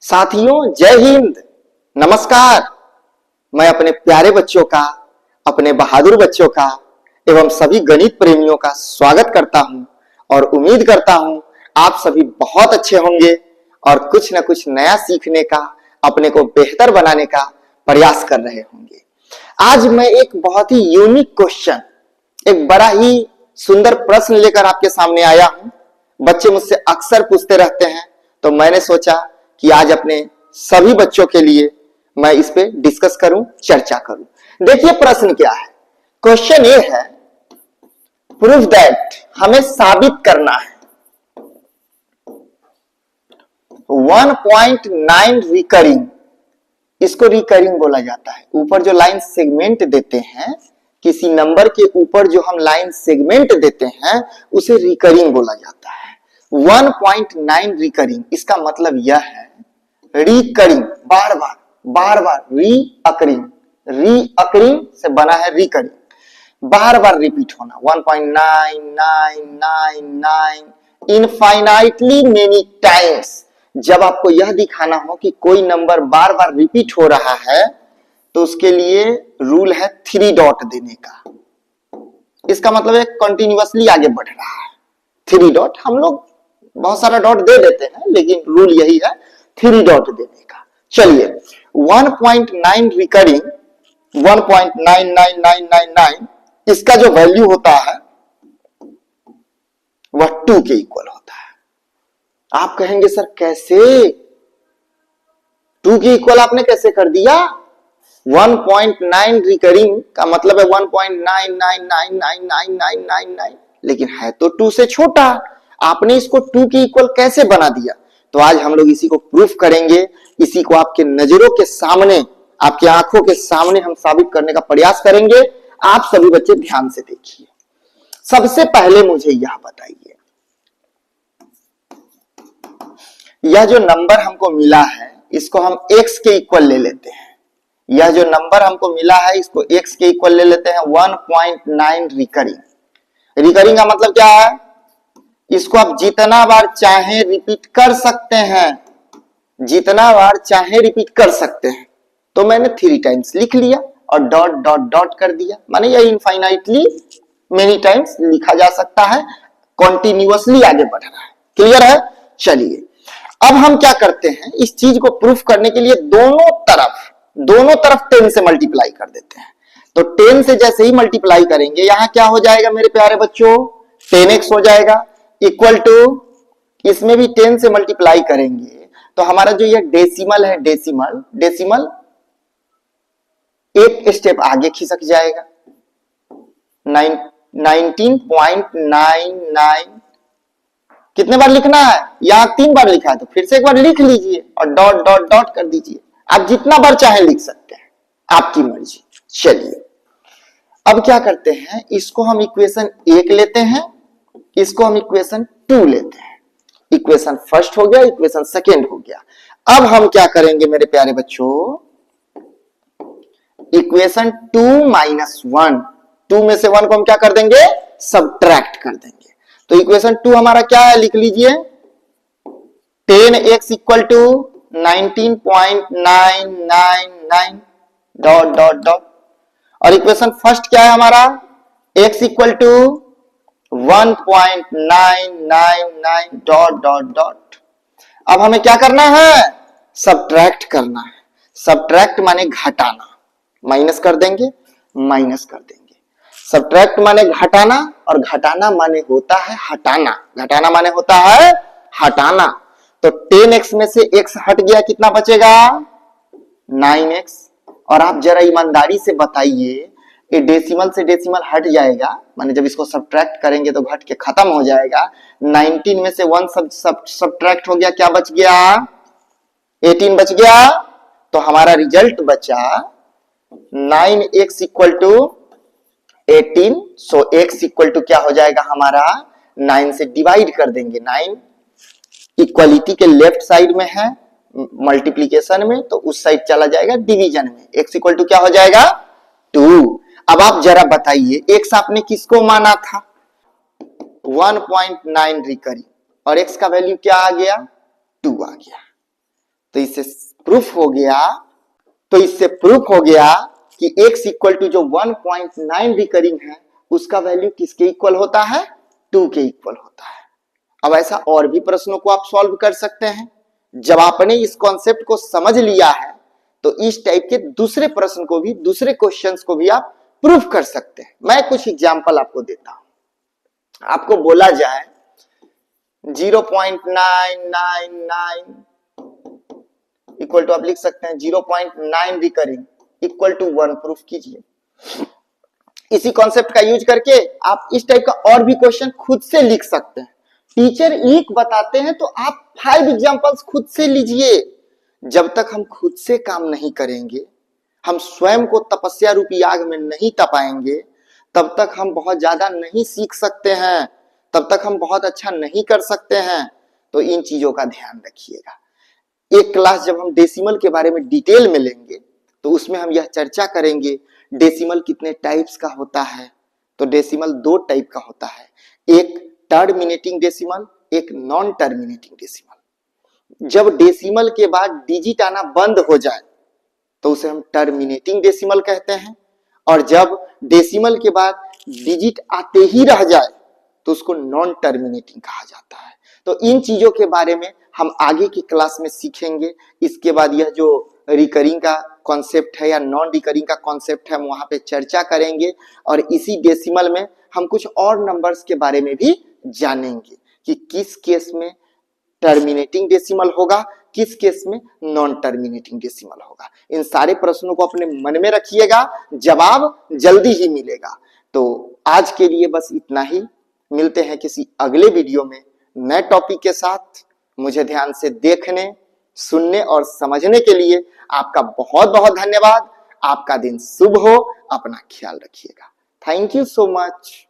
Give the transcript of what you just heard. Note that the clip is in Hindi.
साथियों, जय हिंद, नमस्कार। मैं अपने प्यारे बच्चों का, अपने बहादुर बच्चों का एवं सभी गणित प्रेमियों का स्वागत करता हूं और उम्मीद करता हूं आप सभी बहुत अच्छे होंगे और कुछ न कुछ नया सीखने का, अपने को बेहतर बनाने का प्रयास कर रहे होंगे। आज मैं एक बहुत ही यूनिक क्वेश्चन, एक बड़ा ही सुंदर प्रश्न लेकर आपके सामने आया हूं। बच्चे मुझसे अक्सर पूछते रहते हैं, तो मैंने सोचा कि आज अपने सभी बच्चों के लिए मैं इस पे डिस्कस करूं, चर्चा करूं। देखिए प्रश्न क्या है। क्वेश्चन ये है, प्रूफ दैट, हमें साबित करना है 1.9 रिकरिंग, इसको रिकरिंग बोला जाता है। ऊपर जो लाइन सेगमेंट देते हैं, किसी नंबर के ऊपर जो हम लाइन सेगमेंट देते हैं उसे रिकरिंग बोला जाता है। 1.9 रिकरिंग, इसका मतलब यह है रिकरिंग, बार बार रीअकरिंग, रीअकरिंग से बना है रिकरिंग, बार बार रिपीट होना। 1.9999 इनफाइनाइटली मेनी टाइम्स। जब आपको यह दिखाना हो कि कोई नंबर बार बार रिपीट हो रहा है तो उसके लिए रूल है 3 डॉट देने का। इसका मतलब है कंटिन्यूअसली आगे बढ़ रहा है। 3 डॉट, हम लोग बहुत सारा डॉट दे देते हैं लेकिन रूल यही है 3 डॉट देने का। चलिए 1.9 रिकरिंग, 1.99999, इसका जो वैल्यू होता है वह 2 के इक्वल होता है। आप कहेंगे सर कैसे, 2 के इक्वल आपने कैसे कर दिया? 1.9 रिकरिंग का मतलब है 1.9999999, लेकिन है तो 2 से छोटा। आपने इसको 2 के इक्वल कैसे बना दिया? तो आज हम लोग इसी को प्रूफ करेंगे। इसी को आपके नजरों के सामने, आपकी आंखों के सामने हम साबित करने का प्रयास करेंगे। आप सभी बच्चे ध्यान से देखिए। सबसे पहले मुझे यह बताइए, यह जो नंबर हमको मिला है इसको हम x के इक्वल ले लेते हैं। यह जो नंबर हमको मिला है इसको x के इक्वल ले लेते हैं। 1.9 रिकरिंग। रिकरिंग का मतलब क्या है? इसको आप जितना बार चाहे रिपीट कर सकते हैं, जितना बार चाहे रिपीट कर सकते हैं। तो मैंने 3 टाइम्स लिख लिया और डॉट डॉट डॉट कर दिया, माने यह इनफाइनाइटली मेनी टाइम्स लिखा जा सकता है, कंटिन्यूअसली आगे बढ़ रहा है। क्लियर है? चलिए अब हम क्या करते हैं, इस चीज को प्रूफ करने के लिए दोनों तरफ 10 से मल्टीप्लाई कर देते हैं। तो 10 से जैसे ही मल्टीप्लाई करेंगे, यहां क्या हो जाएगा मेरे प्यारे बच्चों? 10x हो जाएगा, इक्वल टू, इसमें भी 10 से मल्टीप्लाई करेंगे तो हमारा जो ये डेसिमल है, डेसिमल एक स्टेप आगे खिसक जाएगा। 19.99, कितने बार लिखना है? यहां 3 बार लिखा है तो फिर से एक बार लिख लीजिए और डॉट डॉट डॉट कर दीजिए। आप जितना बार चाहे लिख सकते हैं, आपकी मर्जी। चलिए अब क्या करते हैं, इसको हम इक्वेशन 1 लेते हैं, इसको हम इक्वेशन 2 लेते हैं। इक्वेशन फर्स्ट हो गया, इक्वेशन सेकेंड हो गया। अब हम क्या करेंगे मेरे प्यारे बच्चों, इक्वेशन 2 माइनस 1, 2 में से 1 को हम क्या कर देंगे? सब्ट्रैक्ट कर देंगे। तो इक्वेशन 2 हमारा क्या है, लिख लीजिए 10x equal to 19.999 dot dot dot. और इक्वेशन फर्स्ट क्या है हमारा? x equal to 1.999 dot dot dot. अब हमें क्या करना है? सब्ट्रैक्ट करना है। सब्ट्रैक्ट माने घटाना, माइनस कर देंगे, माइनस कर देंगे। सब्ट्रैक्ट माने घटाना और घटाना माने होता है हटाना। घटाना माने होता है हटाना। तो 10x में से x हट गया, कितना बचेगा? 9x। और आप जरा ईमानदारी से बताइए, ये डेसिमल से डेसिमल हट जाएगा, माने जब इसको सब्ट्रैक्ट करेंगे तो घट के खत्म हो जाएगा। 19 में से 1 सब्ट्रैक्ट हो गया, क्या बच गया? 18 बच गया। तो हमारा रिजल्ट बचा 9x equal to 18। So x equal to क्या हो जाएगा हमारा? 9 से डिवाइड कर देंगे। 9 इक्वलिटी के लेफ्ट साइड में है, मल्टीप्लीकेशन में, तो उस साइड चला जाएगा डिवीजन में। x इक्वल टू क्या हो जाएगा? 2। अब आप जरा बताइए, x आपने किसको माना था? 1.9 रिकरिंग, और x का वैल्यू क्या आ गया? 2 आ गया। तो इससे प्रूफ हो गया कि x इक्वल टू जो 1.9 रिकरिंग है उसका वैल्यू किसके इक्वल होता है, 2 के इक्वल होता है। अब ऐसा और भी प्रश्नों को आप सॉल्व कर सकते हैं। जब आपने इस कॉन्सेप्ट को समझ लिया है तो इस टाइप के दूसरे प्रश्न को भी, दूसरे क्वेश्चंस को भी आप प्रूफ कर सकते हैं। मैं कुछ एग्जांपल आपको देता हूं। आपको बोला जाए 0.999 इक्वल टू, आप लिख सकते हैं 0.9 रिकरिंग इक्वल टू 1 प्रूफ कीजिए। इसी कॉन्सेप्ट का यूज करके आप इस टाइप का और भी क्वेश्चन खुद से लिख सकते हैं। टीचर एक बताते हैं तो आप 5 एग्जांपल्स खुद से लीजिए। जब तक हम खुद से काम नहीं करेंगे, हम स्वयं को तपस्या रूपी आग में नहीं तपाएंगे, तब तक हम बहुत ज्यादा नहीं सीख सकते हैं, तब तक हम बहुत अच्छा नहीं कर सकते हैं। तो इन चीजों का ध्यान रखिएगा। एक क्लास जब हम डेसिमल के बारे में डिटेल में लेंगे तो उसमें हम यह चर्चा करेंगे डेसिमल कितने टाइप्स का होता है। तो डेसिमल 2 टाइप का होता है, एक टर्मिनेटिंग डेसिमल, एक नॉन टर्मिनेटिंग डेसिमल। जब डेसिमल के बाद डिजिट आना बंद हो जाए तो उसे हम टर्मिनेटिंग डेसिमल कहते हैं, और जब डेसिमल के बाद डिजिट आते ही रह जाए तो उसको नॉन टर्मिनेटिंग कहा जाता है। तो इन चीजों के बारे में हम आगे की क्लास में सीखेंगे। इसके बाद यह जो रिकरिंग का कॉन्सेप्ट है या नॉन रिकरिंग का कॉन्सेप्ट है, हम वहां पे चर्चा करेंगे। और इसी डेसिमल में हम कुछ और नंबर्स के बारे में भी जानेंगे कि किस केस में टर्मिनेटिंग डेसिमल होगा, किस केस में नॉन टर्मिनेटिंग डेसिमल होगा। इन सारे प्रश्नों को अपने मन में रखिएगा, जवाब जल्दी ही मिलेगा। तो आज के लिए बस इतना ही। मिलते हैं किसी अगले वीडियो में नए टॉपिक के साथ। मुझे ध्यान से देखने, सुनने और समझने के लिए आपका बहुत बहुत धन्यवाद। आपका दिन शुभ हो। अपना ख्याल रखिएगा। Thank you so much.